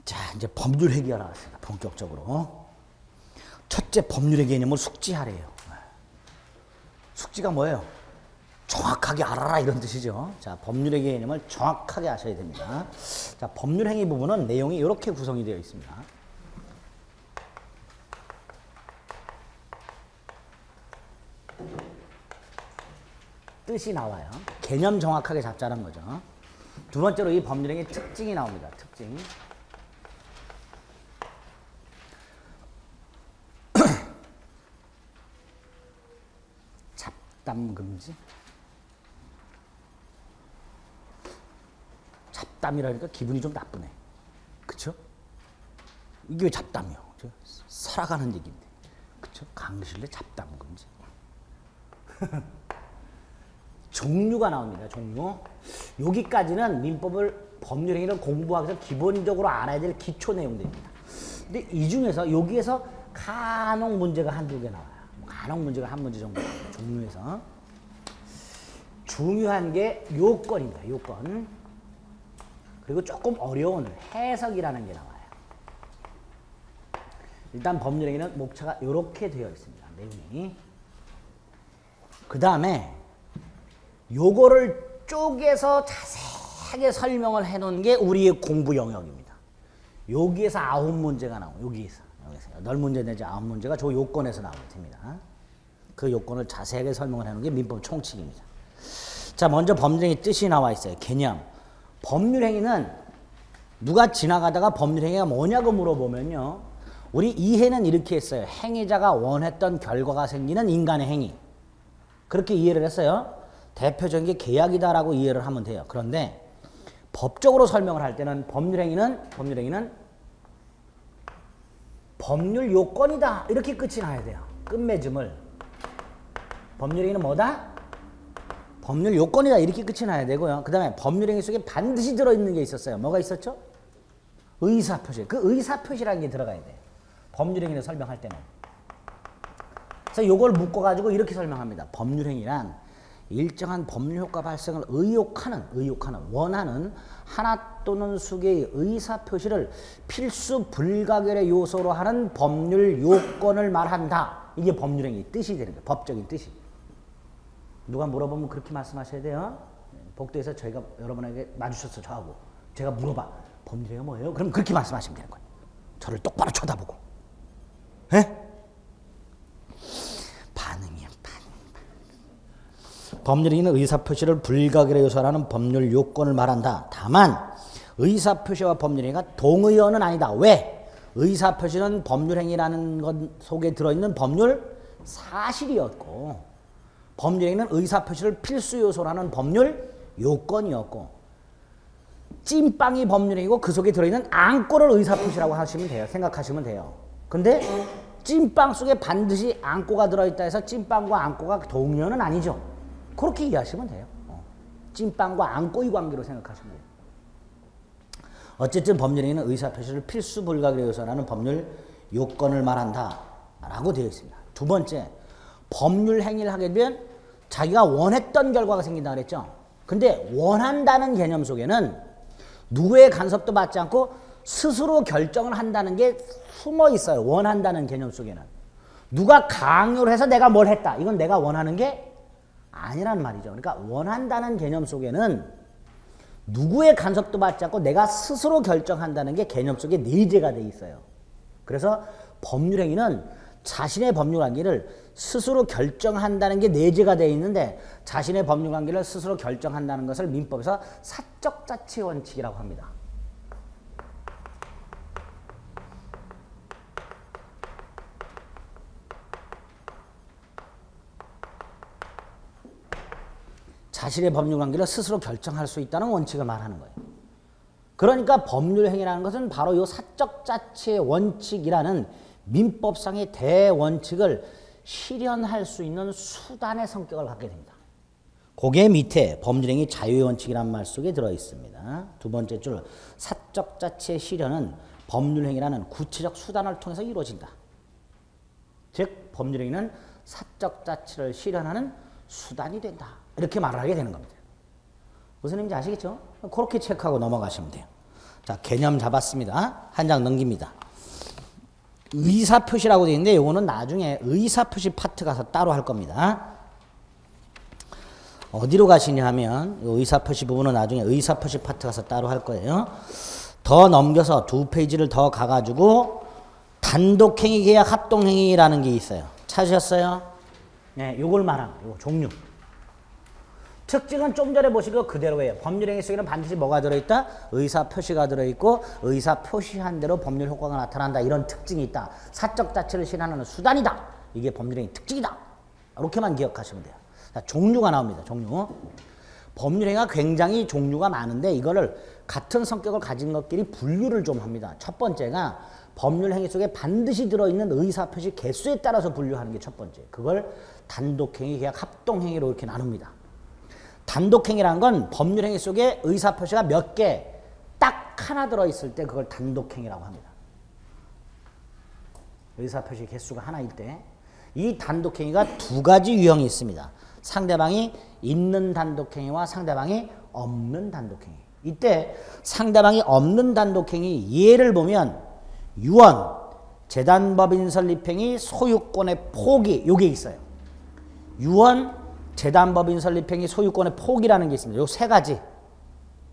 자, 이제 법률회계가 나왔습니다. 본격적으로. 첫째, 법률의 개념을 숙지하래요. 숙지가 뭐예요? 정확하게 알아라 이런 뜻이죠. 자, 법률의 개념을 정확하게 아셔야 됩니다. 자, 법률행위 부분은 내용이 이렇게 구성이 되어 있습니다. 뜻이 나와요. 개념 정확하게 잡자는 거죠. 두 번째로 이 법률행위 특징이 나옵니다. 특징. 잡담 금지. 잡담이라니까 기분이 좀 나쁘네. 그쵸? 이게 왜 잡담이요? 살아가는 얘기인데. 그쵸? 강실래 잡담 금지. 종류가 나옵니다. 종류. 여기까지는 민법을 법률행위를 공부하기 위해서 기본적으로 알아야 될 기초 내용들입니다. 근데 이 중에서 여기에서 간혹 문제가 한두 개 나와요. 간혹 문제가 한 문제 정도 나와요. 종류에서. 중요한 게 요건입니다. 요건. 그리고 조금 어려운 해석이라는 게 나와요. 일단 법률행위는 목차가 이렇게 되어 있습니다. 내용이. 그 다음에 요거를 쪼개서 자세하게 설명을 해놓은 게 우리의 공부 영역입니다. 여기에서 9문제가 나와요. 여기에서 8문제 내지 9문제가 저 요건에서 나오게 됩니다. 그 요건을 자세하게 설명을 해놓은 게 민법 총칙입니다. 자, 먼저 법률행위 뜻이 나와 있어요. 개념. 법률행위는 누가 지나가다가 법률행위가 뭐냐고 물어보면요. 우리 이해는 이렇게 했어요. 행위자가 원했던 결과가 생기는 인간의 행위. 그렇게 이해를 했어요. 대표적인 게 계약이다라고 이해를 하면 돼요. 그런데 법적으로 설명을 할 때는 법률행위는 법률 요건이다. 이렇게 끝이 나야 돼요. 끝맺음을. 법률행위는 뭐다? 법률 요건이다. 이렇게 끝이 나야 되고요. 그 다음에 법률행위 속에 반드시 들어있는 게 있었어요. 뭐가 있었죠? 의사표시. 그 의사표시라는 게 들어가야 돼요. 법률행위를 설명할 때는. 그래서 요걸 묶어가지고 이렇게 설명합니다. 법률행위란 일정한 법률효과 발생을 의욕하는, 원하는 하나 또는 수개의 의사표시를 필수 불가결의 요소로 하는 법률 요건을 말한다. 이게 법률행위 뜻이 되는 거예요. 법적인 뜻이. 누가 물어보면 그렇게 말씀하셔야 돼요. 복도에서 저희가 여러분에게 마주쳤어, 저하고. 제가 물어봐. 법률행위가 뭐예요? 그럼 그렇게 말씀하시면 되는 거예요. 저를 똑바로 쳐다보고. 에? 반응이야, 반응. 법률행위는 의사표시를 불가결의 요소라는 법률 요건을 말한다. 다만 의사표시와 법률행위가 동의어는 아니다. 왜? 의사표시는 법률행위라는 것 속에 들어있는 법률 사실이었고 법률행위는 의사표시를 필수 요소라는 법률 요건이었고 찐빵이 법률행위고 그 속에 들어있는 앙꼬를 의사표시라고 하시면 돼요. 생각하시면 돼요. 근데 찐빵 속에 반드시 앙꼬가 들어있다 해서 찐빵과 앙꼬가 동의어는 아니죠. 그렇게 이해하시면 돼요. 찐빵과 앙꼬의 관계로 생각하시면 돼요. 어쨌든 법률행위는 의사표시를 필수 불가결의 요소라는 법률 요건을 말한다 라고 되어 있습니다. 두 번째, 법률행위를 하게 되면 자기가 원했던 결과가 생긴다 그랬죠. 근데 원한다는 개념 속에는 누구의 간섭도 받지 않고 스스로 결정을 한다는 게 숨어 있어요. 원한다는 개념 속에는. 누가 강요를 해서 내가 뭘 했다. 이건 내가 원하는 게 아니란 말이죠. 그러니까 원한다는 개념 속에는 누구의 간섭도 받지 않고 내가 스스로 결정한다는 게 개념 속에 내재가 돼 있어요. 그래서 법률행위는 자신의 법률관계를 스스로 결정한다는 게 내재가 되어 있는데 자신의 법률관계를 스스로 결정한다는 것을 민법에서 사적자치 원칙이라고 합니다. 자신의 법률관계를 스스로 결정할 수 있다는 원칙을 말하는 거예요. 그러니까 법률행위라는 것은 바로 이 사적자치의 원칙이라는 민법상의 대원칙을 실현할 수 있는 수단의 성격을 갖게 됩니다. 그게 밑에 법률행위 자유의 원칙이라는 말 속에 들어있습니다. 두 번째 줄, 사적자치의 실현은 법률행위라는 구체적 수단을 통해서 이루어진다. 즉 법률행위는 사적자치를 실현하는 수단이 된다. 이렇게 말을 하게 되는 겁니다. 무슨 의미인지 아시겠죠? 그렇게 체크하고 넘어가시면 돼요. 자, 개념 잡았습니다. 한 장 넘깁니다. 의사표시라고 되어 있는데 이거는 나중에 의사표시 파트 가서 따로 할 겁니다. 어디로 가시냐 하면 의사표시 부분은 나중에 의사표시 파트 가서 따로 할 거예요. 더 넘겨서 2페이지를 더 가가지고 단독행위 계약 합동행위라는 게 있어요. 찾으셨어요? 네, 요걸 말합니다. 요거 종류. 특징은 좀 전에 보신 거 그대로예요. 법률행위 속에는 반드시 뭐가 들어있다? 의사표시가 들어있고 의사표시한 대로 법률 효과가 나타난다. 이런 특징이 있다. 사적 자치를 실현하는 수단이다. 이게 법률행위 특징이다. 이렇게만 기억하시면 돼요. 자, 종류가 나옵니다. 종류. 법률행위가 굉장히 종류가 많은데 이거를 같은 성격을 가진 것끼리 분류를 좀 합니다. 첫 번째가 법률행위 속에 반드시 들어있는 의사표시 개수에 따라서 분류하는 게 첫 번째. 그걸 단독행위, 계약 합동행위로 이렇게 나눕니다. 단독행위라는 건 법률행위 속에 의사표시가 몇 개, 딱 하나 들어있을 때 그걸 단독행위라고 합니다. 의사표시 개수가 하나일 때. 이 단독행위가 두 가지 유형이 있습니다. 상대방이 있는 단독행위와 상대방이 없는 단독행위. 이때 상대방이 없는 단독행위 예를 보면 유언, 재단법인 설립행위, 소유권의 포기 요게 있어요. 유언, 재단법인 설립행위, 소유권의 포기라는 게 있습니다. 요 세 가지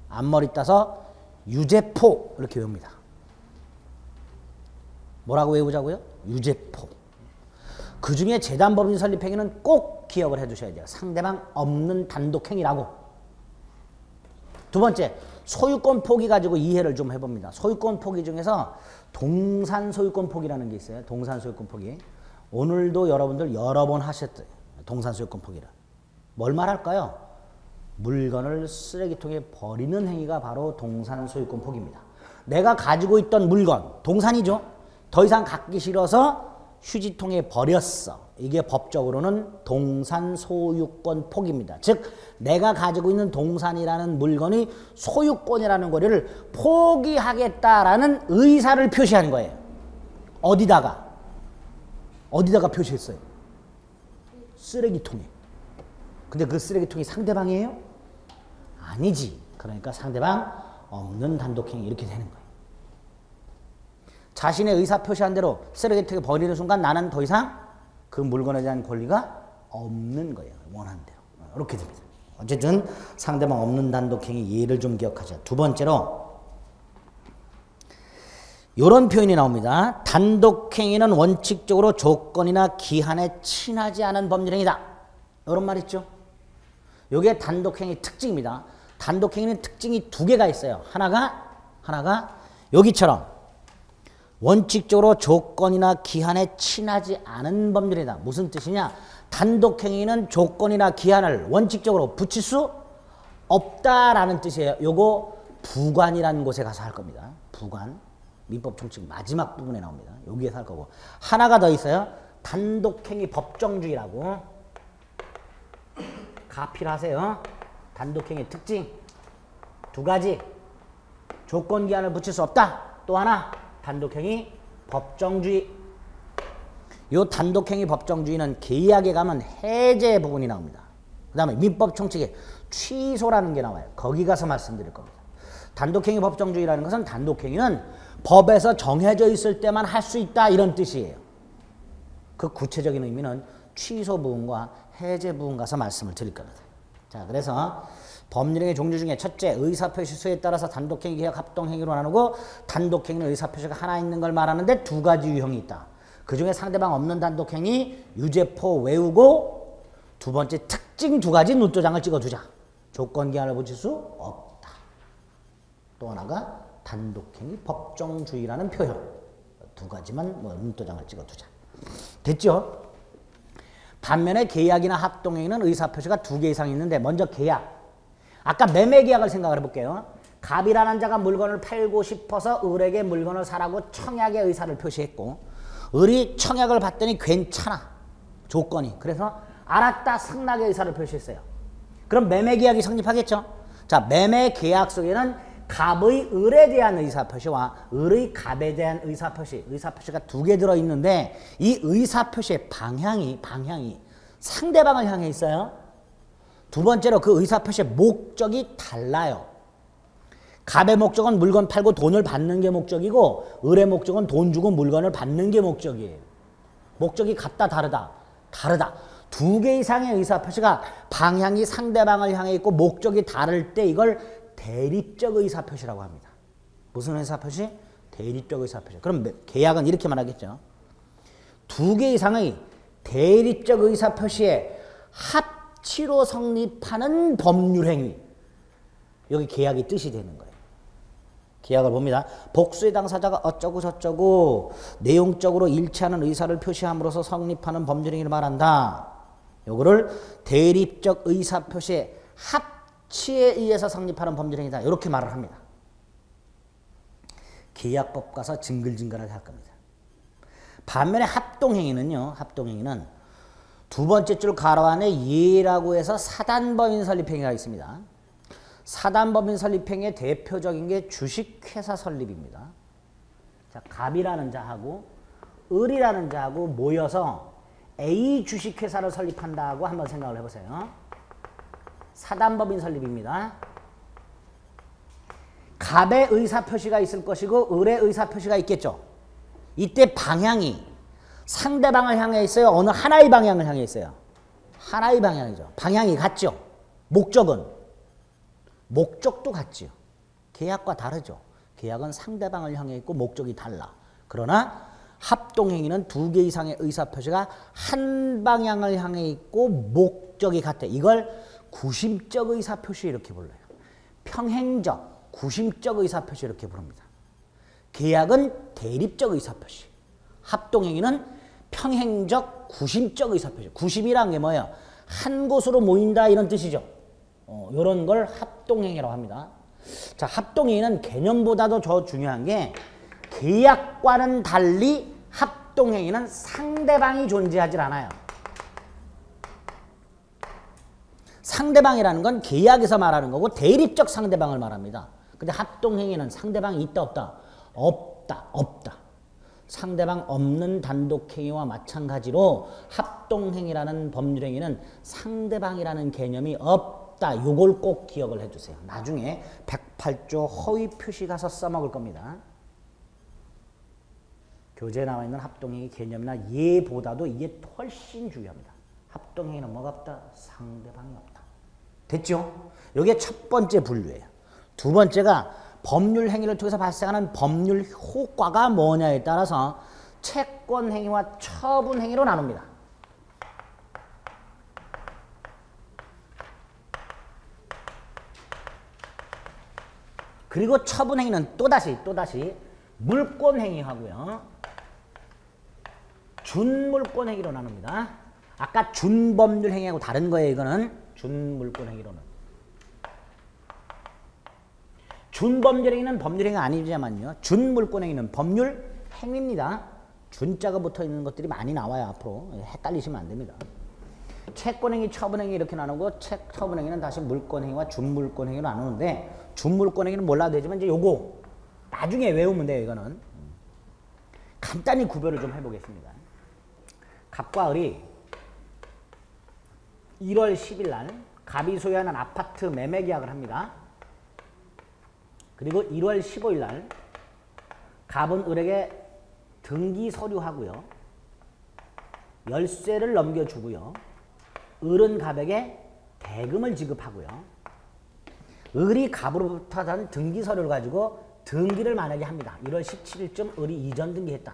앞머리 따서 유죄포 이렇게 외웁니다. 뭐라고 외우자고요? 유죄포. 그 중에 재단법인 설립행위는 꼭 기억을 해두셔야 돼요. 상대방 없는 단독행위라고. 두 번째, 소유권 포기 가지고 이해를 좀 해봅니다. 소유권 포기 중에서 동산 소유권 포기라는 게 있어요. 동산 소유권 포기. 오늘도 여러분들 여러 번 하셨어요. 동산 소유권 포기를. 뭘 말할까요? 물건을 쓰레기통에 버리는 행위가 바로 동산 소유권 포기입니다. 내가 가지고 있던 물건, 동산이죠. 더 이상 갖기 싫어서 휴지통에 버렸어. 이게 법적으로는 동산 소유권 포기입니다. 즉 내가 가지고 있는 동산이라는 물건이 소유권이라는 거를 포기하겠다라는 의사를 표시한 거예요. 어디다가 표시했어요? 쓰레기통에. 근데 그 쓰레기통이 상대방이에요? 아니지. 그러니까 상대방 없는 단독행위 이렇게 되는 거예요. 자신의 의사 표시한 대로 쓰레기통에 버리는 순간 나는 더 이상 그 물건에 대한 권리가 없는 거예요. 원하는 대로. 이렇게 됩니다. 어쨌든 상대방 없는 단독행위 예를 좀 기억하자. 두 번째로 이런 표현이 나옵니다. 단독행위는 원칙적으로 조건이나 기한에 친하지 않은 법률행위다. 이런 말 있죠. 이게 단독행위 특징입니다. 단독행위는 특징이 두 개가 있어요. 하나가 여기처럼 원칙적으로 조건이나 기한에 친하지 않은 법률이다. 무슨 뜻이냐? 단독행위는 조건이나 기한을 원칙적으로 붙일 수 없다라는 뜻이에요. 요거 부관이라는 곳에 가서 할 겁니다. 부관. 민법 총칙 마지막 부분에 나옵니다. 여기에서 할 거고. 하나가 더 있어요. 단독행위 법정주의라고. 가필하세요. 단독행위 특징. 두 가지. 조건 기한을 붙일 수 없다. 또 하나. 단독행위 법정주의. 이 단독행위 법정주의는 계약에 가면 해제 부분이 나옵니다. 그 다음에 민법 총칙에 취소라는 게 나와요. 거기 가서 말씀드릴 겁니다. 단독행위 법정주의라는 것은 단독행위는 법에서 정해져 있을 때만 할 수 있다 이런 뜻이에요. 그 구체적인 의미는 취소 부분과 해제 부분 가서 말씀을 드릴 겁니다. 자, 그래서 법률행위 종류 중에 첫째, 의사표시 수에 따라서 단독행위, 계약, 합동행위로 나누고 단독행위는 의사표시가 하나 있는 걸 말하는데 두 가지 유형이 있다. 그 중에 상대방 없는 단독행위, 유죄포 외우고 두 번째 특징 두 가지 눈도장을 찍어두자. 조건 기한을 붙일 수 없다. 또 하나가 단독행위 법정주의라는 표현. 두 가지만 눈도장을 찍어두자. 됐죠? 반면에 계약이나 합동행위는 의사표시가 두 개 이상 있는데 먼저 계약. 아까 매매계약을 생각을 해볼게요. 갑이라는 자가 물건을 팔고 싶어서 을에게 물건을 사라고 청약의 의사를 표시했고 을이 청약을 받더니 괜찮아. 조건이. 그래서 알았다. 승낙의 의사를 표시했어요. 그럼 매매계약이 성립하겠죠. 자, 매매계약 속에는 갑의 을에 대한 의사표시와 을의 갑에 대한 의사표시가 두 개 들어있는데 이 의사표시의 방향이 상대방을 향해 있어요. 두 번째로 그 의사표시의 목적이 달라요. 갑의 목적은 물건 팔고 돈을 받는 게 목적이고 을의 목적은 돈 주고 물건을 받는 게 목적이에요. 목적이 같다 다르다. 다르다. 두 개 이상의 의사표시가 방향이 상대방을 향해 있고 목적이 다를 때 이걸 대립적 의사표시라고 합니다. 무슨 의사표시? 대립적 의사표시. 그럼 계약은 이렇게 말하겠죠. 두 개 이상의 대립적 의사표시에 합치로 성립하는 법률행위. 여기 계약이 뜻이 되는 거예요. 계약을 봅니다. 복수의 당사자가 어쩌고 저쩌고 내용적으로 일치하는 의사를 표시함으로써 성립하는 법률행위를 말한다. 요거를 대립적 의사표시의 합치에 의해서 성립하는 법률행위다. 이렇게 말을 합니다. 계약법 가서 징글징글하게 할 겁니다. 반면에 합동행위는요. 합동행위는 두 번째 줄 가로 안에 예라고 해서 사단법인 설립행위가 있습니다. 사단법인 설립행위의 대표적인 게 주식회사 설립입니다. 자, 갑이라는 자하고 을이라는 자하고 모여서 A 주식회사를 설립한다고 한번 생각을 해보세요. 사단법인 설립입니다. 갑의 의사표시가 있을 것이고 을의 의사표시가 있겠죠. 이때 방향이 상대방을 향해 있어요? 어느 하나의 방향을 향해 있어요? 하나의 방향이죠. 방향이 같죠. 목적도 같지요. 계약과 다르죠. 계약은 상대방을 향해 있고 목적이 달라. 그러나 합동행위는 두 개 이상의 의사표시가 한 방향을 향해 있고 목적이 같아. 이걸 구심적 의사표시 이렇게 불러요. 평행적, 구심적 의사표시 이렇게 부릅니다. 계약은 대립적 의사표시. 합동행위는 평행적, 구심적 의사표시. 구심이란 게 뭐예요? 한 곳으로 모인다 이런 뜻이죠. 이런 걸 합동행위라고 합니다. 자, 합동행위는 개념보다도 더 중요한 게 계약과는 달리 합동행위는 상대방이 존재하지 않아요. 상대방이라는 건 계약에서 말하는 거고 대립적 상대방을 말합니다. 근데 합동행위는 상대방이 있다 없다? 없다. 상대방 없는 단독행위와 마찬가지로 합동행위라는 법률행위는 상대방이라는 개념이 없다. 요걸 꼭 기억을 해주세요. 나중에 108조 허위 표시 가서 써먹을 겁니다. 교재에 나와 있는 합동행위 개념이나 예보다도 이게 훨씬 중요합니다. 합동행위는 뭐가 없다? 상대방이 없다. 됐죠? 이게 첫 번째 분류예요. 두 번째가 법률 행위를 통해서 발생하는 법률 효과가 뭐냐에 따라서 채권 행위와 처분 행위로 나눕니다. 그리고 처분 행위는 또다시 물권 행위하고요. 준물권 행위로 나눕니다. 아까 준법률 행위하고 다른 거예요. 이거는 준물권 행위로는. 준법률 행위는 법률 행위가 아니지만요. 준물권 행위는 법률 행위입니다. 준자가 붙어 있는 것들이 많이 나와요. 앞으로 헷갈리시면 안 됩니다. 채권 행위, 처분 행위 이렇게 나누고 처분 행위는 다시 물권 행위와 준물권 행위로 나누는데 준물권 행위는 몰라도 되지만 이제 요거 나중에 외우면 돼요. 이거는 간단히 구별을 좀 해보겠습니다. 갑과 을이 1월 10일 날 갑이 소유하는 아파트 매매 계약을 합니다. 그리고 1월 15일 날 갑은 을에게 등기 서류하고요. 열쇠를 넘겨주고요. 을은 갑에게 대금을 지급하고요. 을이 갑으로부터 받은 등기 서류를 가지고 등기를 만약에 합니다. 1월 17일쯤 을이 이전 등기했다.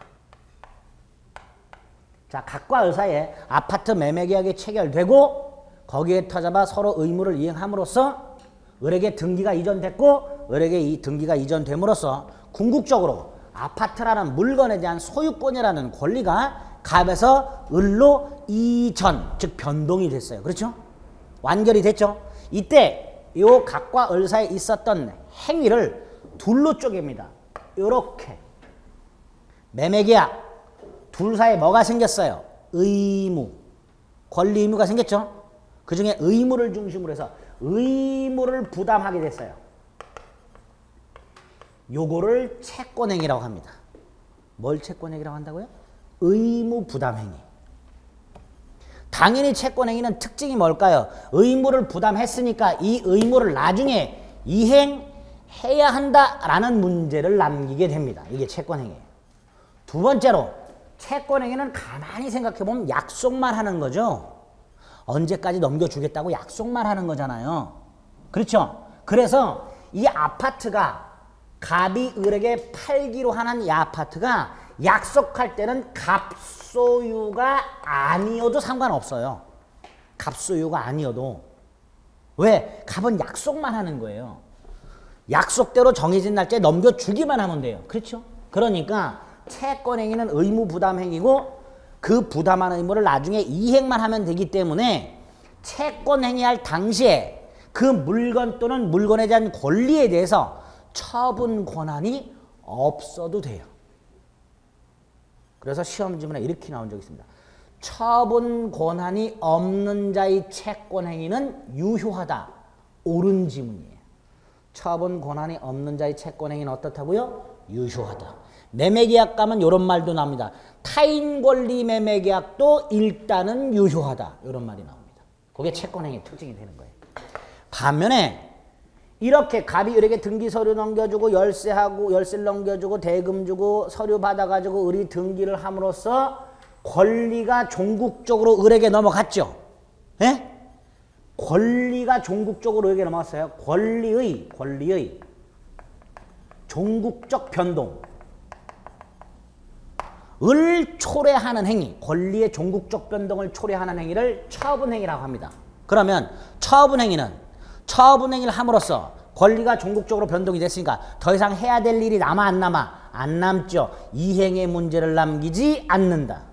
자, 갑과 을 사이에 아파트 매매 계약이 체결되고 거기에 터잡아 서로 의무를 이행함으로써 을에게 등기가 이전됐고 을에게 이 등기가 이전됨으로써 궁극적으로 아파트라는 물건에 대한 소유권이라는 권리가 갑에서 을로 이전, 즉 변동이 됐어요. 그렇죠? 완결이 됐죠? 이때 요 갑과 을 사이에 있었던 행위를 둘로 쪼갭니다. 요렇게 매매계약 둘 사이에 뭐가 생겼어요? 의무, 권리 의무가 생겼죠? 그 중에 의무를 중심으로 해서 의무를 부담하게 됐어요. 요거를 채권행위라고 합니다. 뭘 채권행위라고 한다고요? 의무 부담행위. 당연히 채권행위는 특징이 뭘까요? 의무를 부담했으니까 이 의무를 나중에 이행, 해야 한다라는 문제를 남기게 됩니다. 이게 채권행위예요. 두 번째로 채권행위는 가만히 생각해보면 약속만 하는 거죠. 언제까지 넘겨주겠다고 약속만 하는 거잖아요. 그렇죠? 그래서 이 아파트가 갑이 을에게 팔기로 하는 이 아파트가 약속할 때는 갑소유가 아니어도 상관없어요. 갑소유가 아니어도. 왜? 갑은 약속만 하는 거예요. 약속대로 정해진 날짜에 넘겨주기만 하면 돼요. 그렇죠? 그러니까 채권행위는 의무부담행위고 그 부담한 의무를 나중에 이행만 하면 되기 때문에 채권행위할 당시에 그 물건 또는 물건에 대한 권리에 대해서 처분 권한이 없어도 돼요. 그래서 시험 지문에 이렇게 나온 적이 있습니다. 처분 권한이 없는 자의 채권행위는 유효하다. 옳은 지문이에요. 처분 권한이 없는 자의 채권행위는 어떻다고요? 유효하다. 매매계약 가면 이런 말도 납니다. 타인권리 매매계약도 일단은 유효하다. 이런 말이 나옵니다. 그게 채권행위의 특징이 되는 거예요. 반면에 이렇게 갑이 을에게 등기서류 넘겨주고 열쇠를 넘겨주고 대금 주고 서류 받아가지고 을이 등기를 함으로써 권리가 종국적으로 을에게 넘어갔죠. 예? 권리가 종국적으로 을에게 넘어갔어요. 권리의 종국적 변동. 을 초래하는 행위, 권리의 종국적 변동을 초래하는 행위를 처분행위라고 합니다. 그러면 처분행위를 함으로써 권리가 종국적으로 변동이 됐으니까 더 이상 해야 될 일이 남아 안 남아? 안 남죠. 이행의 문제를 남기지 않는다.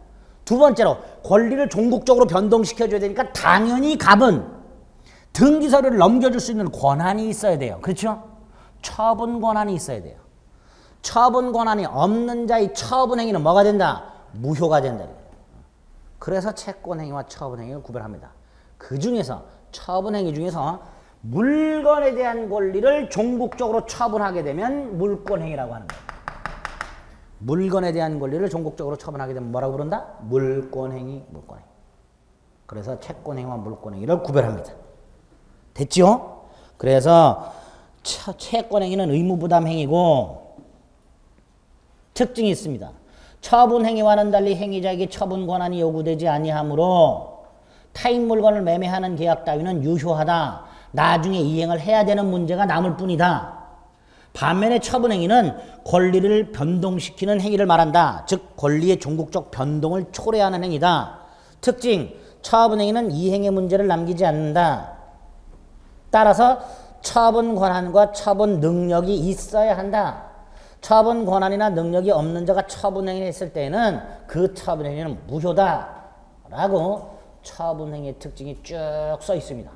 두 번째로 권리를 종국적으로 변동시켜줘야 되니까 당연히 갑은 등기서류를 넘겨줄 수 있는 권한이 있어야 돼요. 그렇죠? 처분 권한이 있어야 돼요. 처분 권한이 없는 자의 처분행위는 뭐가 된다? 무효가 된다. 그래서 채권행위와 처분행위를 구별합니다. 그 중에서 처분행위 중에서 물건에 대한 권리를 종국적으로 처분하게 되면 물권행위라고 하는 거예요. 물건에 대한 권리를 종국적으로 처분하게 되면 뭐라고 부른다? 물권행위. 그래서 채권행위와 물권행위를 구별합니다. 됐죠? 그래서 채권행위는 의무부담행위고 특징이 있습니다. 처분행위와는 달리 행위자에게 처분 권한이 요구되지 아니하므로 타인 물건을 매매하는 계약 따위는 유효하다. 나중에 이행을 해야 되는 문제가 남을 뿐이다. 반면에 처분행위는 권리를 변동시키는 행위를 말한다. 즉 권리의 종국적 변동을 초래하는 행위다. 특징, 처분행위는 이행의 문제를 남기지 않는다. 따라서 처분 권한과 처분 능력이 있어야 한다. 처분 권한이나 능력이 없는 자가 처분행위를 했을 때는 그 처분행위는 무효다 라고 처분행위의 특징이 쭉 써 있습니다.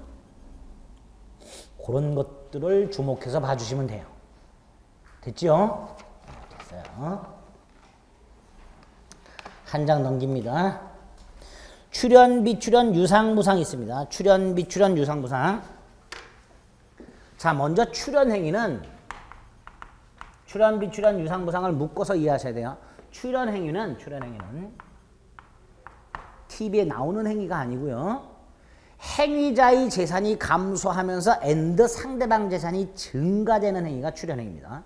그런 것들을 주목해서 봐주시면 돼요. 됐죠? 됐어요. 한 장 넘깁니다. 출연, 비출연, 유상, 무상이 있습니다. 출연, 비출연, 유상, 무상. 자, 먼저 출연행위는 출연, 비출연, 유상, 무상을 묶어서 이해하셔야 돼요. 출연행위는 TV에 나오는 행위가 아니고요. 행위자의 재산이 감소하면서 상대방 재산이 증가되는 행위가 출연행위입니다.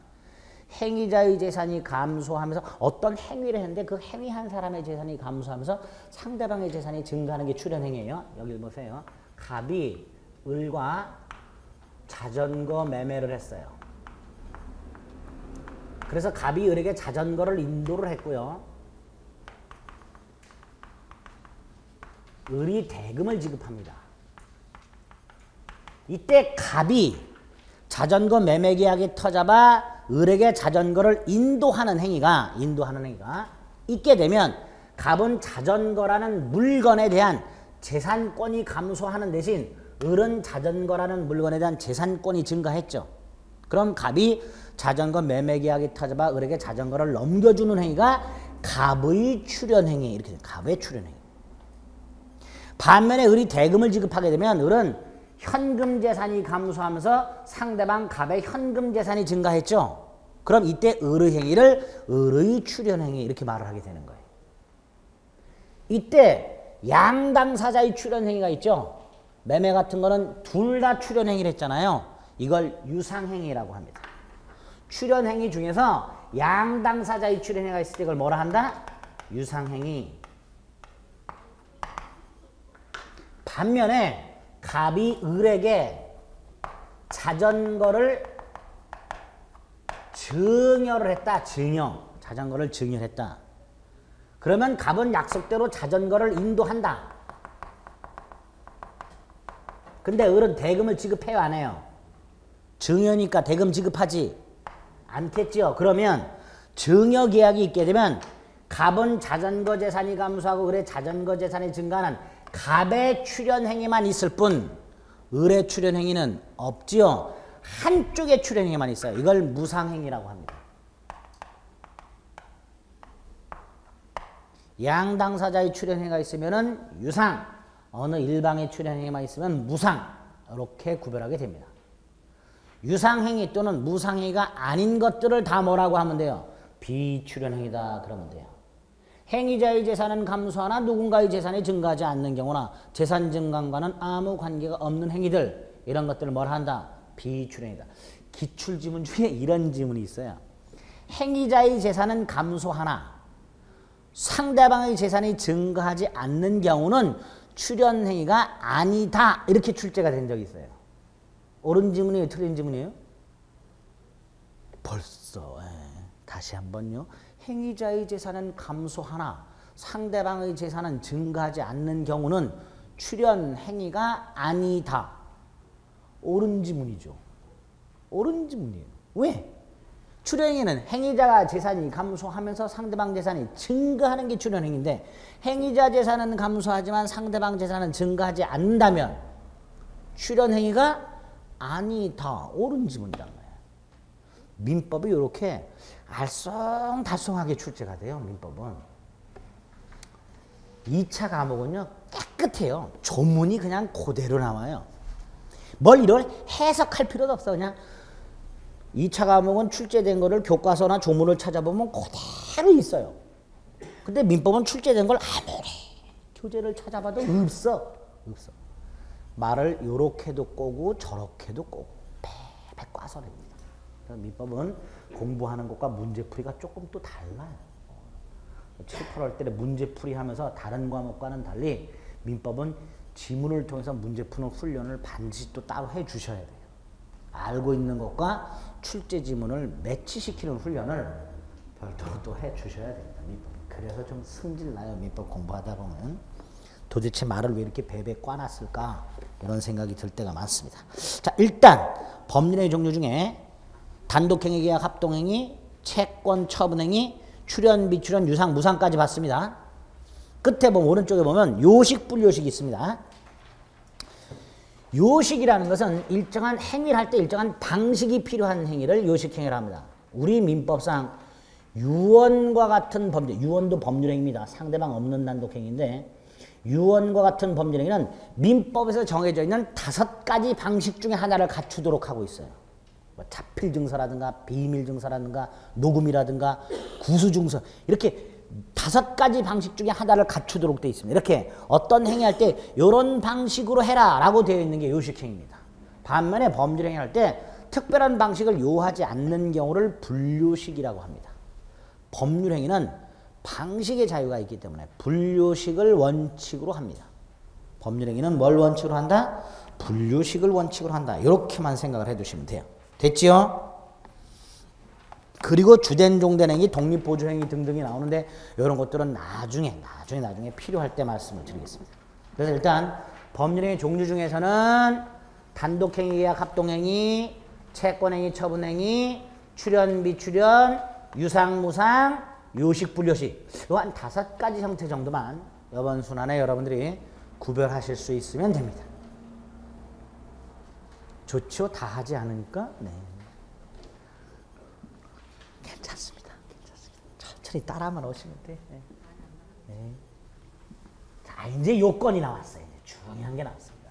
행위자의 재산이 감소하면서 어떤 행위를 했는데 그 행위한 사람의 재산이 감소하면서 상대방의 재산이 증가하는 게 출연행위예요. 여기 보세요. 갑이 을과 자전거 매매를 했어요. 그래서 갑이 을에게 자전거를 인도를 했고요. 을이 대금을 지급합니다. 이때 갑이 자전거 매매 계약이 터져봐 을에게 자전거를 인도하는 행위가 있게 되면 갑은 자전거라는 물건에 대한 재산권이 감소하는 대신 을은 자전거라는 물건에 대한 재산권이 증가했죠. 그럼 갑이 자전거 매매 계약이 터져봐 을에게 자전거를 넘겨주는 행위가 갑의 출연행위. 이렇게 됩니다. 갑의 출연행위. 반면에 을이 대금을 지급하게 되면 을은 현금 재산이 감소하면서 상대방 갑의 현금 재산이 증가했죠. 그럼 이때 을의 행위를 을의 출연행위 이렇게 말을 하게 되는 거예요. 이때 양당사자의 출연행위가 있죠. 매매 같은 거는 둘 다 출연행위를 했잖아요. 이걸 유상행위라고 합니다. 출현행위 중에서 양당사자의 출현행위가 있을 때 이걸 뭐라 한다? 유상행위. 반면에 갑이 을에게 자전거를 증여를 했다. 자전거를 증여했다. 그러면 갑은 약속대로 자전거를 인도한다. 근데 을은 대금을 지급해요, 안 해요? 증여니까 대금 지급하지 않겠죠. 그러면 증여 계약이 있게 되면 갑은 자전거 재산이 감소하고 을의 자전거 재산이 증가하는 갑의 출현행위만 있을 뿐 을의 출현행위는 없지요. 한쪽의 출현행위만 있어요. 이걸 무상행위라고 합니다. 양당사자의 출현행위가 있으면 유상, 어느 일방의 출현행위만 있으면 무상, 이렇게 구별하게 됩니다. 유상행위 또는 무상행위가 아닌 것들을 다 뭐라고 하면 돼요? 비출현행위다 그러면 돼요. 행위자의 재산은 감소하나 누군가의 재산이 증가하지 않는 경우나 재산 증가과는 아무 관계가 없는 행위들, 이런 것들을 뭐라 한다? 비출현이다. 기출지문 중에 이런 지문이 있어요. 행위자의 재산은 감소하나 상대방의 재산이 증가하지 않는 경우는 출현행위가 아니다. 이렇게 출제가 된 적이 있어요. 옳은 지문이에요? 틀린 지문이에요? 벌써. 다시 한번요. 행위자의 재산은 감소하나 상대방의 재산은 증가하지 않는 경우는 출현행위가 아니다. 옳은 지문이죠. 옳은 지문이에요. 왜? 출현행위는 행위자가 재산이 감소하면서 상대방 재산이 증가하는 게 출현행위인데 행위자 재산은 감소하지만 상대방 재산은 증가하지 않는다면 출현행위가 아니다. 옳은 지문이란 말이에요. 민법이 이렇게 알쏭달쏭하게 출제가 돼요. 민법은. 2차 과목은요. 깨끗해요. 조문이 그냥 그대로 나와요. 뭘 이걸 해석할 필요도 없어. 그냥 2차 과목은 출제된 거를 교과서나 조문을 찾아보면 그대로 있어요. 근데 민법은 출제된 걸 아무리 교재를 찾아봐도 없어. 말을 요렇게도 꼬고 저렇게도 꼬고 패패 꽈서 냅니다. 민법은 공부하는 것과 문제풀이가 조금 또 달라요. 7, 8월 때 문제풀이 하면서 다른 과목과는 달리 민법은 지문을 통해서 문제 푸는 훈련을 반드시 또 따로 해 주셔야 돼요. 알고 있는 것과 출제 지문을 매치시키는 훈련을 별도로 또 해 주셔야 됩니다. 민법. 그래서 좀 승질나요. 민법 공부하다 보면. 도대체 말을 왜 이렇게 베베 꽈놨을까? 이런 생각이 들 때가 많습니다. 자, 일단 법률의 종류 중에 단독행위, 계약, 합동행위, 채권, 처분행위, 출현, 비출현, 유상, 무상까지 봤습니다. 끝에 보면 오른쪽에 보면 요식, 불요식이 있습니다. 요식이라는 것은 일정한 행위를 할 때 일정한 방식이 필요한 행위를 요식행위라 합니다. 우리 민법상 유언과 같은 범죄, 유언도 법률행위입니다. 상대방 없는 단독행위인데 유언과 같은 법률행위는 민법에서 정해져 있는 5가지 방식 중에 하나를 갖추도록 하고 있어요. 뭐 자필증서라든가 비밀증서라든가 녹음이라든가 구수증서 이렇게 5가지 방식 중에 하나를 갖추도록 되어 있습니다. 이렇게 어떤 행위할 때 이런 방식으로 해라 라고 되어 있는 게 요식행위입니다. 반면에 법률행위 할 때 특별한 방식을 요하지 않는 경우를 불요식이라고 합니다. 법률행위는 방식의 자유가 있기 때문에 불요식을 원칙으로 합니다. 법률행위는 뭘 원칙으로 한다? 불요식을 원칙으로 한다. 이렇게만 생각을 해두시면 돼요. 됐지요? 그리고 주된 종된 행위, 독립보조행위 등등이 나오는데 이런 것들은 나중에 필요할 때 말씀을 드리겠습니다. 그래서 일단 법률행위 종류 중에서는 단독행위, 계약, 합동행위, 채권행위, 처분행위, 출현, 비출현, 유상, 무상, 요식, 불요식 이 한 5가지 형태 정도만 이번 순환에 여러분들이 구별하실 수 있으면 됩니다. 좋죠? 다 하지 않으니까 네. 괜찮습니다. 천천히 따라만 오시면 돼. 네. 네. 자, 이제 요건이 나왔어요. 이제 중요한 게 나왔습니다.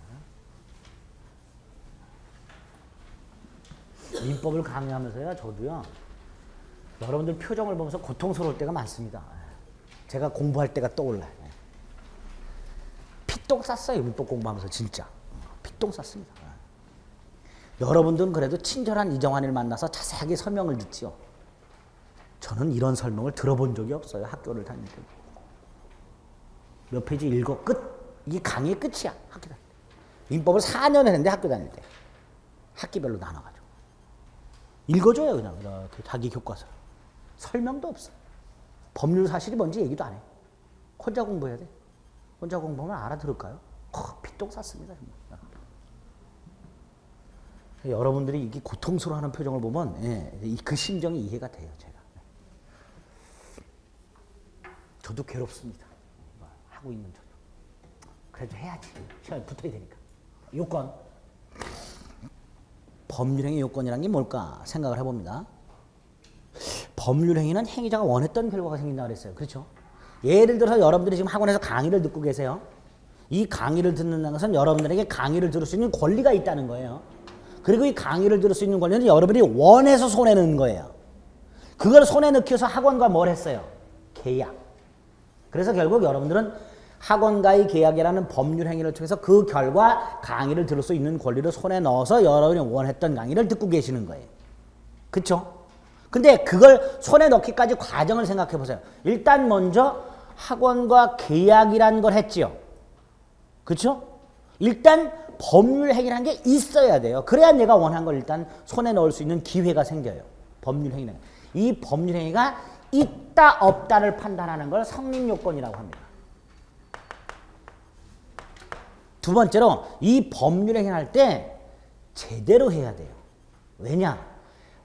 민법을 강의하면서요, 저도요, 여러분들 표정을 보면서 고통스러울 때가 많습니다. 제가 공부할 때가 떠올라요. 피똥 쌌어요, 민법 공부하면서 진짜. 피똥 쌌습니다. 여러분들은 그래도 친절한 이정환이를 만나서 자세하게 설명을 듣지요. 저는 이런 설명을 들어본 적이 없어요. 학교를 다닐 때. 몇 페이지 읽어 끝. 이게 강의의 끝이야. 학교 다닐 때. 민법을 4년 했는데 학교 다닐 때. 학기별로 나눠가지고. 읽어줘요. 그냥 이렇게 자기 교과서. 설명도 없어. 법률 사실이 뭔지 얘기도 안 해. 혼자 공부해야 돼. 혼자 공부하면 알아들을까요? 피똥 쌌습니다. 여러분들이 이게 고통스러워하는 표정을 보면 그 심정이 이해가 돼요. 제가. 저도 괴롭습니다. 하고 있는 저도. 그래도 해야지. 시간에 붙어야 되니까. 요건. 법률행위 요건이란 게 뭘까 생각을 해봅니다. 법률행위는 행위자가 원했던 결과가 생긴다고 그랬어요. 그렇죠? 예를 들어서 여러분들이 지금 학원에서 강의를 듣고 계세요. 이 강의를 듣는다는 것은 여러분들에게 강의를 들을 수 있는 권리가 있다는 거예요. 그리고 이 강의를 들을 수 있는 권리는 여러분이 원해서 손에 넣는 거예요. 그걸 손에 넣기 위해서 학원과 뭘 했어요? 계약. 그래서 결국 여러분들은 학원과의 계약이라는 법률 행위를 통해서 그 결과 강의를 들을 수 있는 권리를 손에 넣어서 여러분이 원했던 강의를 듣고 계시는 거예요. 그렇죠? 근데 그걸 손에 넣기까지 과정을 생각해 보세요. 일단 먼저 학원과 계약이라는 걸 했지요. 그렇죠? 일단 법률 행위라는 게 있어야 돼요. 그래야 내가 원한 걸 일단 손에 넣을 수 있는 기회가 생겨요. 법률 행위는. 이 법률 행위가 있다 없다를 판단하는 걸 성립 요건이라고 합니다. 두 번째로 이 법률 행위를 할 때 제대로 해야 돼요. 왜냐?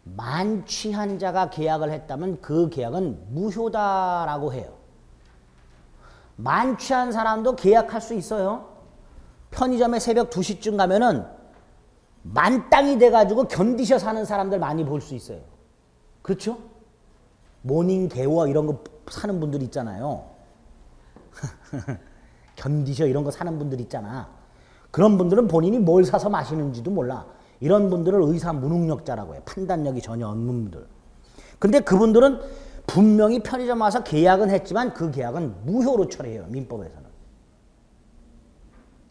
만취한 자가 계약을 했다면 그 계약은 무효다라고 해요. 만취한 사람도 계약할 수 있어요. 편의점에 새벽 2시쯤 가면은 만땅이 돼가지고 견디셔 사는 사람들 많이 볼 수 있어요. 그렇죠? 모닝 개워 이런 거 사는 분들 있잖아요. 견디셔 이런 거 사는 분들 있잖아. 그런 분들은 본인이 뭘 사서 마시는지도 몰라. 이런 분들을 의사 무능력자라고 해요. 판단력이 전혀 없는 분들. 근데 그분들은 분명히 편의점 와서 계약은 했지만 그 계약은 무효로 처리해요. 민법에서는.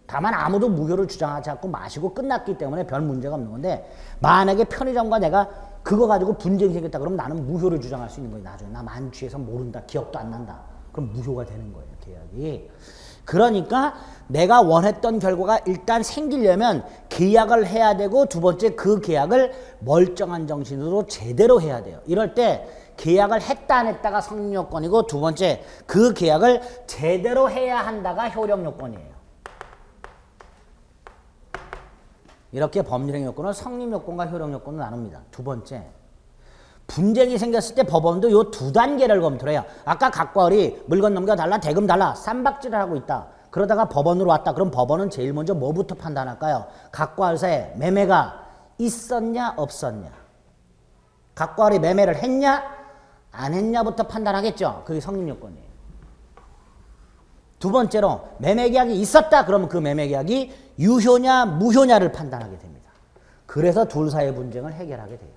다만 아무도 무효를 주장하지 않고 마시고 끝났기 때문에 별 문제가 없는 건데 만약에 편의점과 내가 그거 가지고 분쟁이 생겼다 그러면 나는 무효를 주장할 수 있는 거예요. 나중에 나 만취해서 모른다. 기억도 안 난다. 그럼 무효가 되는 거예요. 계약이. 그러니까 내가 원했던 결과가 일단 생기려면 계약을 해야 되고 두 번째 그 계약을 멀쩡한 정신으로 제대로 해야 돼요. 이럴 때 계약을 했다 안 했다가 성립 요건이고 두 번째 그 계약을 제대로 해야 한다가 효력 요건이에요. 이렇게 법률행위 요건을 성립 요건과 효력 요건을 나눕니다. 두 번째, 분쟁이 생겼을 때 법원도 요 두 단계를 검토를 해요. 아까 각과 을이 물건 넘겨달라, 대금 달라, 쌈박질을 하고 있다. 그러다가 법원으로 왔다. 그럼 법원은 제일 먼저 뭐부터 판단할까요? 각과 을 사이에 매매가 있었냐 없었냐. 각과 을이 매매를 했냐 안 했냐부터 판단하겠죠. 그게 성립 요건이에요. 두 번째로 매매계약이 있었다. 그러면 그 매매계약이 유효냐 무효냐를 판단하게 됩니다. 그래서 둘 사이의 분쟁을 해결하게 돼요.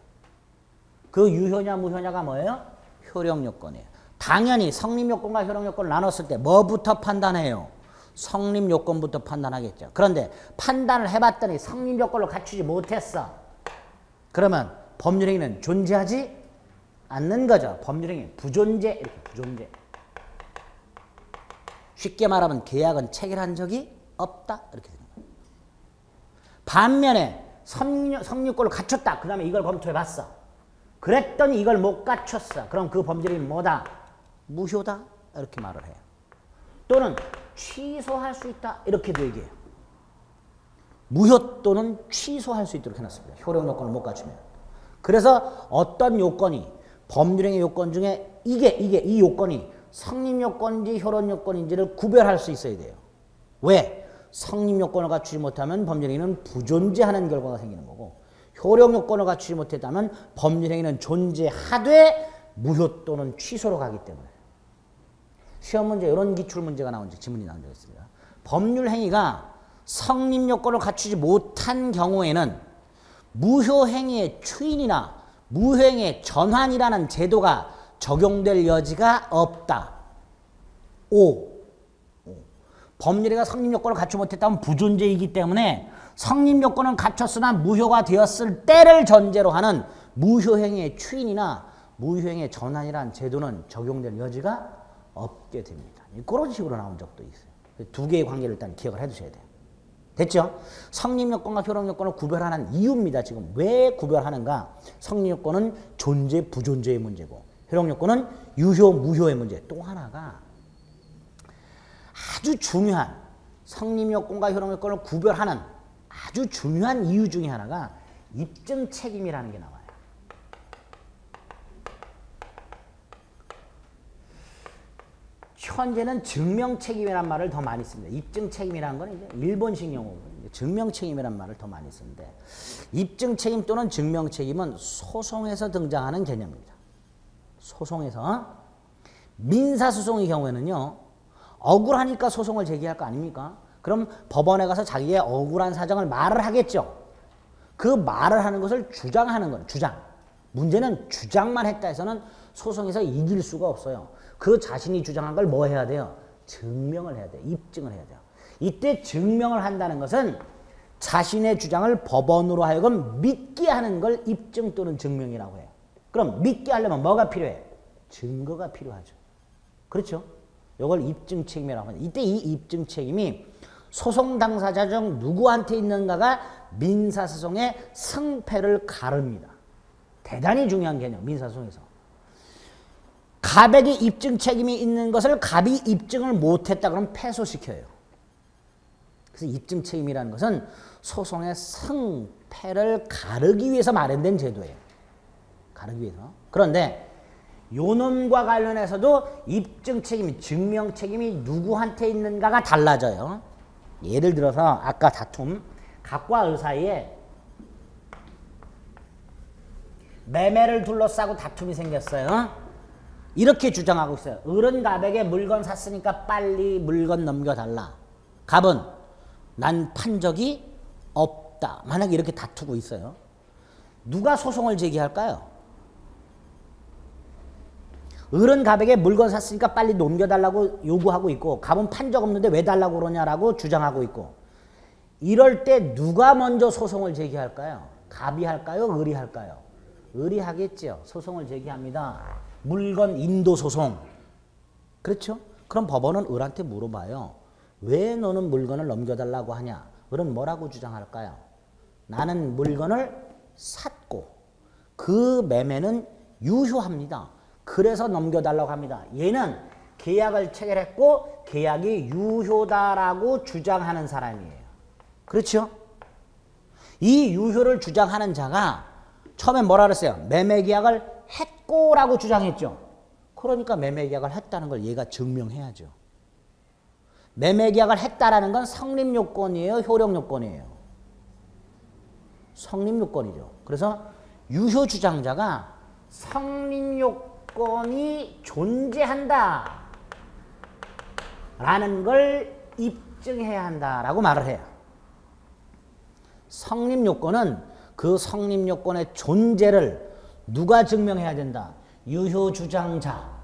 그 유효냐 무효냐가 뭐예요? 효력 요건이에요. 당연히 성립 요건과 효력 요건을 나눴을 때 뭐부터 판단해요? 성립 요건부터 판단하겠죠. 그런데 판단을 해봤더니 성립 요건을 갖추지 못했어. 그러면 법률행위는 존재하지 않는 거죠. 법률행위 부존재, 이렇게 부존재. 쉽게 말하면 계약은 체결한 적이 없다. 이렇게 되는 거예요. 반면에 성립요건을 갖췄다. 그 다음에 이걸 검토해봤어. 그랬더니 이걸 못 갖췄어. 그럼 그 범죄는 뭐다? 무효다. 이렇게 말을 해요. 또는 취소할 수 있다. 이렇게도 얘기해요. 무효 또는 취소할 수 있도록 해놨습니다. 효력 요건을 못 갖추면. 그래서 어떤 요건이 법률행위 요건 중에 이 요건이 성립 요건인지 효력 요건인지를 구별할 수 있어야 돼요. 왜? 성립 요건을 갖추지 못하면 법률행위는 부존재하는 결과가 생기는 거고 효력 요건을 갖추지 못했다면 법률행위는 존재하되 무효 또는 취소로 가기 때문에 시험 문제 이런 기출 문제가 나온 지문이 나온 적이 있습니다. 법률행위가 성립 요건을 갖추지 못한 경우에는 무효행위의 추인이나 무효행위의 전환이라는 제도가 적용될 여지가 없다. 5. 법률행위가 성립 요건을 갖추지 못했다면 부존재이기 때문에 성립 요건은 갖췄으나 무효가 되었을 때를 전제로 하는 무효행위의 추인이나 무효행위의 전환이라는 제도는 적용될 여지가 없게 됩니다. 그런 식으로 나온 적도 있어요. 두 개의 관계를 일단 기억을 해두셔야 돼요. 됐죠? 성립 요건과 효력 요건을 구별하는 이유입니다. 지금 왜 구별하는가? 성립 요건은 존재, 부존재의 문제고 효력 요건은 유효, 무효의 문제. 또 하나가 아주 중요한 성립 요건과 효력 요건을 구별하는 아주 중요한 이유 중에 하나가 입증 책임이라는 게 나와요. 현재는 증명 책임이란 말을 더 많이 씁니다. 입증 책임이라는 건 이제 일본식 용어고 증명 책임이란 말을 더 많이 쓰는데 입증 책임 또는 증명 책임은 소송에서 등장하는 개념입니다. 소송에서 민사소송의 경우에는요. 억울하니까 소송을 제기할 거 아닙니까? 그럼 법원에 가서 자기의 억울한 사정을 말을 하겠죠. 그 말을 하는 것을 주장하는 거예요. 주장. 문제는 주장만 했다 해서는 소송에서 이길 수가 없어요. 그 자신이 주장한 걸 뭐 해야 돼요? 증명을 해야 돼요. 입증을 해야 돼요. 이때 증명을 한다는 것은 자신의 주장을 법원으로 하여금 믿게 하는 걸 입증 또는 증명이라고 해요. 그럼 믿게 하려면 뭐가 필요해? 증거가 필요하죠. 그렇죠? 이걸 입증 책임이라고 합니다. 이때 이 입증 책임이 소송 당사자 중 누구한테 있는가가 민사소송의 승패를 가릅니다. 대단히 중요한 개념, 민사소송에서. 갑에게 입증 책임이 있는 것을 갑이 입증을 못했다 그러면 패소시켜요. 그래서 입증 책임이라는 것은 소송의 승패를 가르기 위해서 마련된 제도예요. 가르기 위해서. 그런데 요놈과 관련해서도 입증 책임, 증명 책임이 누구한테 있는가가 달라져요. 예를 들어서 아까 다툼, 갑과 을 사이에 매매를 둘러싸고 다툼이 생겼어요. 이렇게 주장하고 있어요. 을은 갑에게 물건 샀으니까 빨리 물건 넘겨달라. 갑은 난 판 적이 없다. 만약에 이렇게 다투고 있어요. 누가 소송을 제기할까요? 을은 갑에게 물건 샀으니까 빨리 넘겨달라고 요구하고 있고 갑은 판 적 없는데 왜 달라고 그러냐라고 주장하고 있고 이럴 때 누가 먼저 소송을 제기할까요? 갑이 할까요? 을이 할까요? 을이 하겠죠. 소송을 제기합니다. 물건 인도 소송. 그렇죠? 그럼 법원은 을한테 물어봐요. 왜 너는 물건을 넘겨달라고 하냐? 을은 뭐라고 주장할까요? 나는 물건을 샀고 그 매매는 유효합니다. 그래서 넘겨달라고 합니다. 얘는 계약을 체결했고 계약이 유효다라고 주장하는 사람이에요. 그렇죠? 이 유효를 주장하는 자가 처음에 뭐라 그랬어요? 매매계약을 했고라고 주장했죠. 그러니까 매매계약을 했다는 걸 얘가 증명해야죠. 매매계약을 했다라는 건 성립요건이에요? 효력요건이에요? 성립요건이죠. 그래서 유효주장자가 성립요건이 존재한다 라는 걸 입증해야 한다라고 말을 해요. 성립요건은 그 성립요건의 존재를 누가 증명해야 된다? 유효주장자.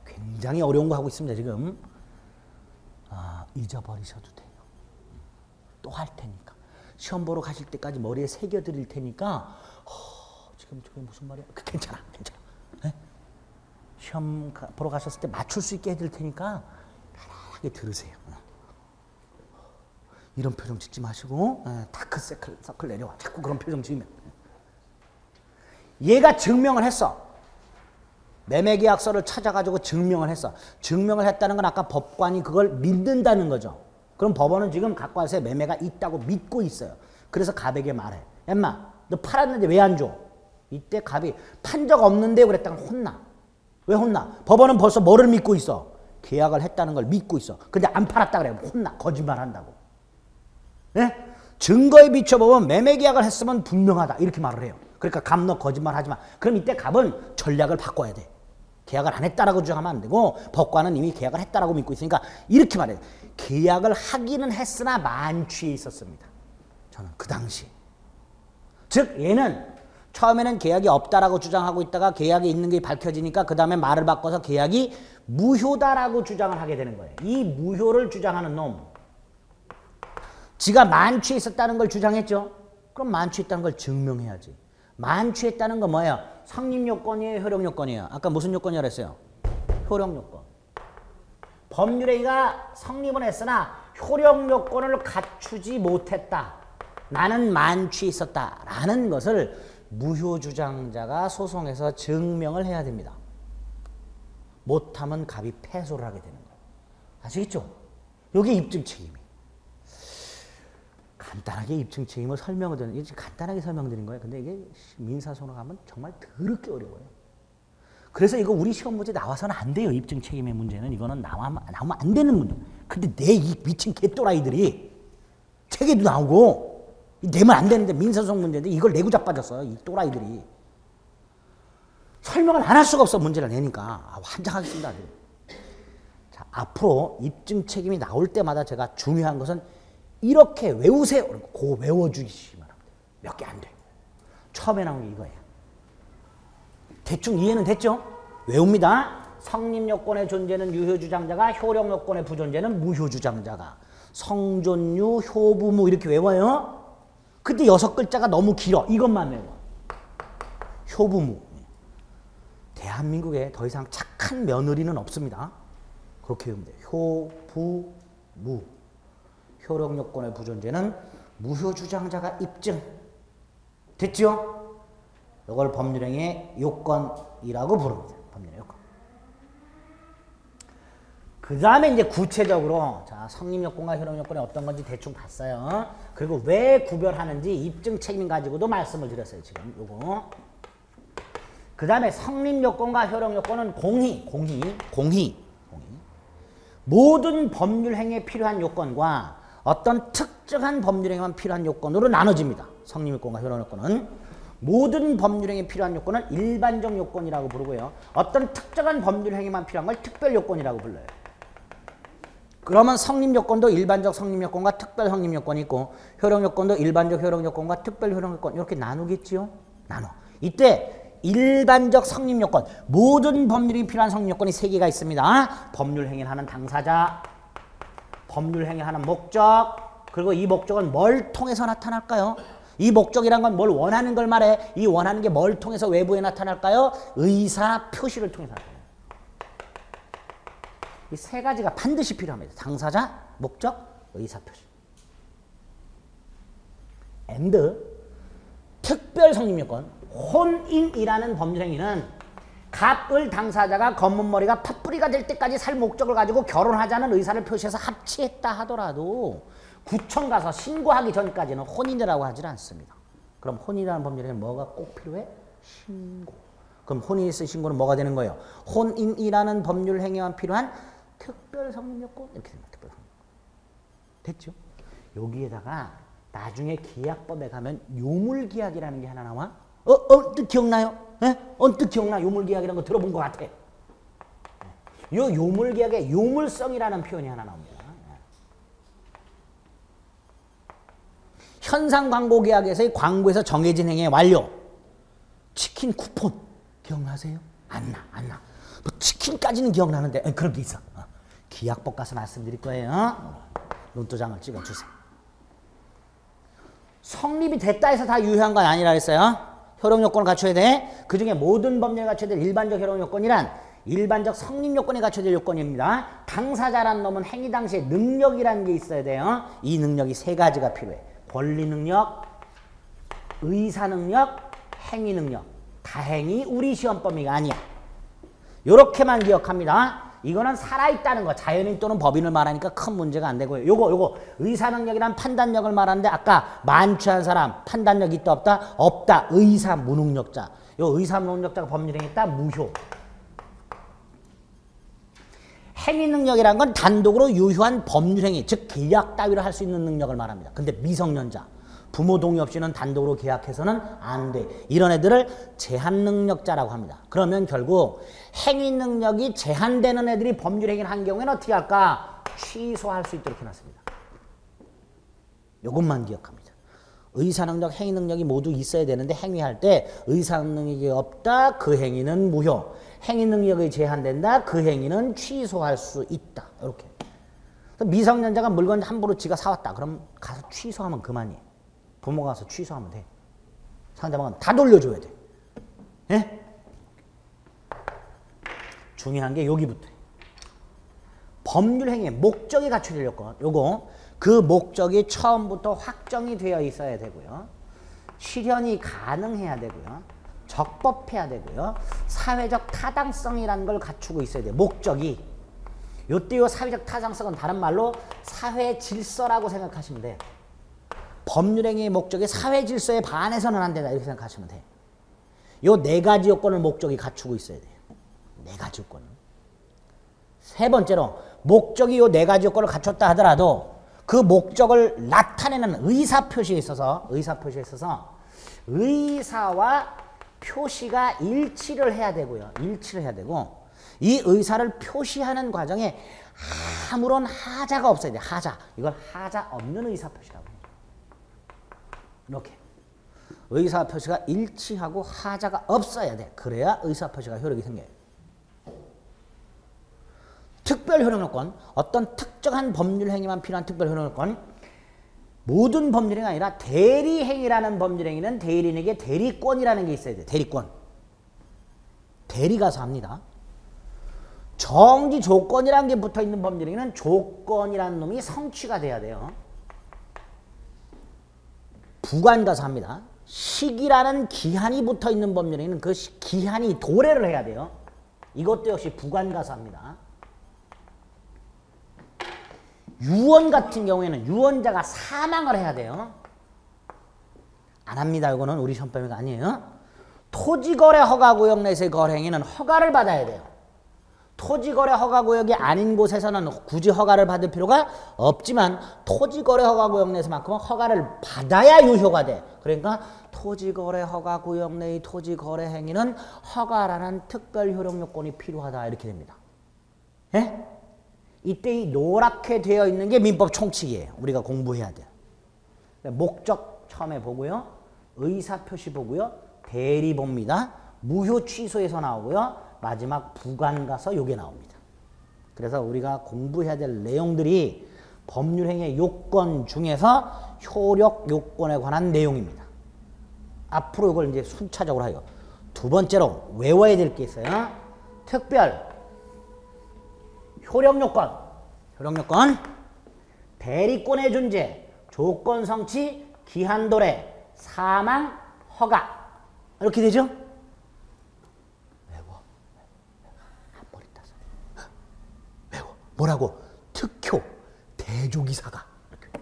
굉장히 어려운 거 하고 있습니다, 지금. 잊어버리셔도 돼요. 또 할 테니까. 시험 보러 가실 때까지 머리에 새겨드릴 테니까, 지금 저게 무슨 말이야? 괜찮아, 괜찮아. 시험 보러 가셨을 때 맞출 수 있게 해드릴 테니까 편하게 들으세요. 이런 표정 짓지 마시고 다크서클 내려와. 자꾸 그런 표정 지으면. 얘가 증명을 했어. 매매계약서를 찾아가지고 증명을 했어. 증명을 했다는 건 아까 법관이 그걸 믿는다는 거죠. 그럼 법원은 지금 갑과의 매매가 있다고 믿고 있어요. 그래서 갑에게 말해. 엠마, 너 팔았는데 왜 안 줘? 이때 갑이 판 적 없는데 그랬다가 혼나. 왜 혼나? 법원은 벌써 뭐를 믿고 있어? 계약을 했다는 걸 믿고 있어. 근데 안 팔았다 그래. 혼나. 거짓말한다고. 네? 증거에 비춰보면 매매계약을 했으면 분명하다. 이렇게 말을 해요. 그러니까 갑 너 거짓말하지 마. 그럼 이때 갑은 전략을 바꿔야 돼. 계약을 안 했다라고 주장하면 안 되고 법관은 이미 계약을 했다라고 믿고 있으니까 이렇게 말해요. 계약을 하기는 했으나 만취해 있었습니다. 저는 그 당시. 즉 얘는 처음에는 계약이 없다라고 주장하고 있다가 계약이 있는 게 밝혀지니까 그 다음에 말을 바꿔서 계약이 무효다라고 주장을 하게 되는 거예요. 이 무효를 주장하는 놈. 지가 만취해 있었다는 걸 주장했죠. 그럼 만취했다는 걸 증명해야지. 만취했다는 건 뭐예요? 성립요건이에요? 효력요건이에요? 아까 무슨 요건이라고 했어요? 효력요건. 법률행위가 성립은 했으나 효력요건을 갖추지 못했다. 나는 만취해 있었다라는 것을 무효주장자가 소송에서 증명을 해야 됩니다. 못하면 갑이 패소를 하게 되는 거예요. 아시겠죠? 여기 입증 책임이. 간단하게 입증 책임을 설명을 드리는, 이게 간단하게 설명드린 거예요. 근데 이게 민사소송 하면 정말 더럽게 어려워요. 그래서 이거 우리 시험 문제 나와서는 안 돼요. 입증 책임의 문제는. 이거는 나오면 안 되는 문제. 근데 내 이 미친 개또라이들이 책에도 나오고 내면 안 되는데 민사소송 문제인데 이걸 내고 자빠졌어요. 이 또라이들이. 설명을 안 할 수가 없어. 문제를 내니까. 환장하겠습니다. 자, 앞으로 입증 책임이 나올 때마다 제가 중요한 것은 이렇게 외우세요. 그거 외워주시면 합니다. 몇 개 안 돼. 처음에 나온 게 이거예요. 대충 이해는 됐죠? 외웁니다. 성립요건의 존재는 유효주장자가, 효력요건의 부존재는 무효주장자가. 성존유, 효부무 이렇게 외워요. 근데 6글자가 너무 길어. 이것만 외워. 효부무. 대한민국에 더 이상 착한 며느리는 없습니다. 그렇게 외우면 돼요. 효부무. 효력요건의 부존재는 무효주장자가 입증. 됐죠? 이걸 법률행위의 요건이라고 부릅니다. 법률의 요건. 그 다음에 이제 구체적으로 자, 성립요건과 효력요건이 어떤 건지 대충 봤어요. 그리고 왜 구별하는지 입증 책임 가지고도 말씀을 드렸어요. 지금 요거. 그 다음에 성립요건과 효력요건은 공히. 모든 법률행위에 필요한 요건과 어떤 특정한 법률행위만 필요한 요건으로 나눠집니다. 성립요건과 효력요건은. 모든 법률행위에 필요한 요건은 일반적 요건이라고 부르고요. 어떤 특정한 법률행위만 필요한 걸 특별요건이라고 불러요. 그러면 성립요건도 일반적 성립요건과 특별 성립요건이 있고 효력요건도 일반적 효력요건과 특별 효력요건 이렇게 나누겠지요? 나눠. 이때 일반적 성립요건, 모든 법률행위에 필요한 성립요건이 3개가 있습니다. 법률행위를 하는 당사자, 법률행위를 하는 목적, 그리고 이 목적은 뭘 통해서 나타날까요? 이 목적이란 건 뭘 원하는 걸 말해. 이 원하는 게 뭘 통해서 외부에 나타날까요? 의사 표시를 통해서 나타나요. 이 3가지가 반드시 필요합니다. 당사자, 목적, 의사 표시. and 특별 성립요건. 혼인이라는 법률행위는 갑을 당사자가 검은머리가 팥뿌리가 될 때까지 살 목적을 가지고 결혼하자는 의사를 표시해서 합치했다 하더라도 구청 가서 신고하기 전까지는 혼인이라고 하질 않습니다. 그럼 혼인이라는 법률에는 뭐가 꼭 필요해? 신고. 그럼 혼인이 있을 신고는 뭐가 되는 거예요? 혼인이라는 법률 행위만 필요한 특별 성립요건 이렇게 됩니다. 특별 성립요건. 됐죠? 여기에다가 나중에 계약법에 가면 요물계약이라는 게 하나 나와. 언뜻 기억나요? 언뜻 기억나? 요물계약이라는 거 들어본 것 같아. 요 요물계약에 요물성이라는 표현이 하나 나옵니다. 현상 광고 계약에서의 광고에서 정해진 행위 완료. 치킨 쿠폰 기억나세요? 안 나. 뭐 치킨까지는 기억나는데 그런 게 있어. 기약법 가서 말씀드릴 거예요. 논도장을 찍어주세요. 성립이 됐다 해서 다 유효한 건 아니라 했어요. 효력요건을 갖춰야 돼. 그 중에 모든 법률에 갖춰야 될 일반적 효력요건이란 일반적 성립요건에 갖춰야 될 요건입니다. 당사자란 놈은 행위 당시에 능력이라는 게 있어야 돼요. 이 능력이 3가지가 필요해. 권리능력, 의사능력, 행위능력. 다행히 우리 시험 범위가 아니야. 요렇게만 기억합니다. 이거는 살아있다는 거, 자연인 또는 법인을 말하니까 큰 문제가 안 되고요. 요거 의사능력이란 판단력을 말하는데 아까 만취한 사람 판단력 있다 없다? 없다. 의사무능력자. 요 의사무능력자가 법률행위했다? 무효. 행위능력이란 건 단독으로 유효한 법률행위, 즉 계약 따위로 할 수 있는 능력을 말합니다. 근데 미성년자, 부모 동의 없이는 단독으로 계약해서는 안 돼. 이런 애들을 제한능력자라고 합니다. 그러면 결국 행위능력이 제한되는 애들이 법률행위를 한 경우에는 어떻게 할까? 취소할 수 있도록 해놨습니다. 이것만 기억합니다. 의사능력, 행위능력이 모두 있어야 되는데 행위할 때 의사능력이 없다. 그 행위는 무효. 행위능력이 제한된다. 그 행위는 취소할 수 있다. 이렇게. 미성년자가 물건 함부로 지가 사왔다. 그럼 가서 취소하면 그만이에요. 부모가 가서 취소하면 돼. 상대방은 다 돌려줘야 돼. 예? 중요한 게 여기부터. 법률행위의 목적이 갖춰질 요건. 요거 그 목적이 처음부터 확정이 되어 있어야 되고요. 실현이 가능해야 되고요. 적법해야 되고요. 사회적 타당성이라는 걸 갖추고 있어야 돼요. 목적이. 요때 요 사회적 타당성은 다른 말로 사회 질서라고 생각하시면 돼요. 법률행위의 목적이 사회 질서에 반해서는 안 된다. 이렇게 생각하시면 돼요. 요 네 가지 요건을 목적이 갖추고 있어야 돼요. 네 가지 요건을. 세 번째로 목적이 요 네 가지 요건을 갖췄다 하더라도 그 목적을 나타내는 의사표시에 있어서 의사와 표시가 일치를 해야 되고요. 일치를 해야 되고 이 의사를 표시하는 과정에 아무런 하자가 없어야 돼요. 하자. 이걸 하자 없는 의사표시라고 해요. 이렇게. 의사표시가 일치하고 하자가 없어야 돼. 그래야 의사표시가 효력이 생겨요. 특별효력요건, 어떤 특정한 법률행위만 필요한 특별효력요건, 모든 법률행위가 아니라 대리행위라는 법률행위는 대리인에게 대리권이라는 게 있어야 돼요. 대리권. 대리 가서 합니다. 정지 조건이라는 게 붙어있는 법률행위는 조건이라는 놈이 성취가 돼야 돼요. 부관 가서 합니다. 시기라는 기한이 붙어있는 법률행위는 그 기한이 도래를 해야 돼요. 이것도 역시 부관 가서 합니다. 유언 같은 경우에는 유언자가 사망을 해야 돼요. 안 합니다. 이거는 우리 시험범위가 아니에요. 토지거래 허가구역 내에서의 거래행위는 허가를 받아야 돼요. 토지거래 허가구역이 아닌 곳에서는 굳이 허가를 받을 필요가 없지만 토지거래 허가구역 내에서만큼은 허가를 받아야 유효가 돼. 그러니까 토지거래 허가구역 내의 토지거래 행위는 허가라는 특별효력요건이 필요하다. 이렇게 됩니다. 예? 이때 이 노랗게 되어 있는 게 민법 총칙이에요. 우리가 공부해야 돼요. 목적 처음에 보고요. 의사표시 보고요. 대리 봅니다. 무효 취소에서 나오고요. 마지막 부관 가서 요게 나옵니다. 그래서 우리가 공부해야 될 내용들이 법률행위의 요건 중에서 효력 요건에 관한 내용입니다. 앞으로 이걸 이제 순차적으로 하여. 두 번째로 외워야 될 게 있어요. 특별 효력요건, 대리권의 존재, 조건 성취, 기한 도래, 사망, 허가. 이렇게 되죠? 외워. 머리 따서. 외워. 뭐라고? 특효, 대조기사가. 이렇게.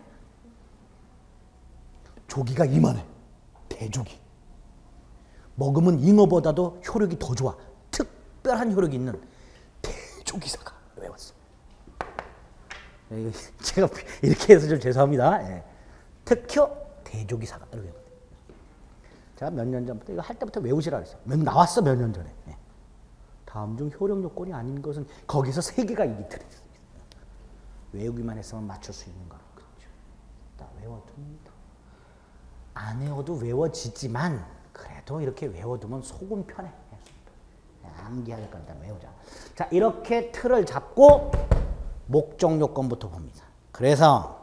조기가 이만해. 대조기. 먹으면 잉어보다도 효력이 더 좋아. 특별한 효력이 있는 대조기사가. 외웠어. 제가 이렇게 해서 좀 죄송합니다. 예. 특효 대조기사가 이렇게. 제가 몇 년 전부터 이거 할 때부터 외우시라 그랬어요. 나왔어 몇 년 전에. 예. 다음 중 효력 요건이 아닌 것은 거기서 세 개가 이기 들어있어요. 외우기만 했으면 맞출 수 있는 거라. 그렇죠. 다 외워둡니다. 안 외워도 외워지지만 그래도 이렇게 외워두면 속은 편해. 암기할 건 일단 외우자. 자, 이렇게 틀을 잡고 목적 요건부터 봅니다. 그래서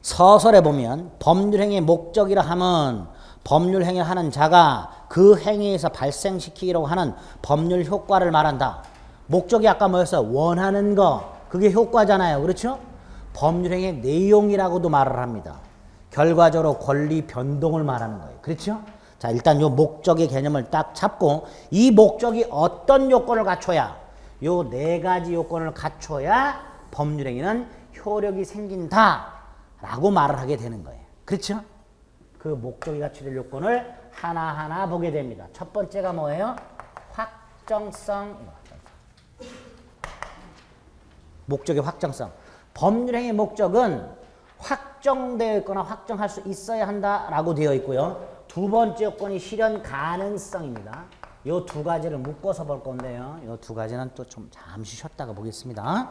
서설에 보면 법률행위의 목적이라 하면 법률행위를 하는 자가 그 행위에서 발생시키기로 하는 법률 효과를 말한다. 목적이 아까 뭐였어? 원하는 거. 그게 효과잖아요. 그렇죠? 법률행위의 내용이라고도 말을 합니다. 결과적으로 권리 변동을 말하는 거예요. 그렇죠? 자, 일단 요 목적의 개념을 딱 잡고 이 목적이 어떤 요건을 갖춰야 요 네 가지 요건을 갖춰야 법률행위는 효력이 생긴다라고 말을 하게 되는 거예요. 그렇죠? 그 목적이 갖춰질 요건을 하나하나 보게 됩니다. 첫 번째가 뭐예요? 확정성. 목적의 확정성. 법률행위의 목적은 확정되어 있거나 확정할 수 있어야 한다라고 되어 있고요. 두 번째 요건이 실현 가능성입니다. 이 두 가지를 묶어서 볼 건데요. 이 두 가지는 또 좀 잠시 쉬었다가 보겠습니다.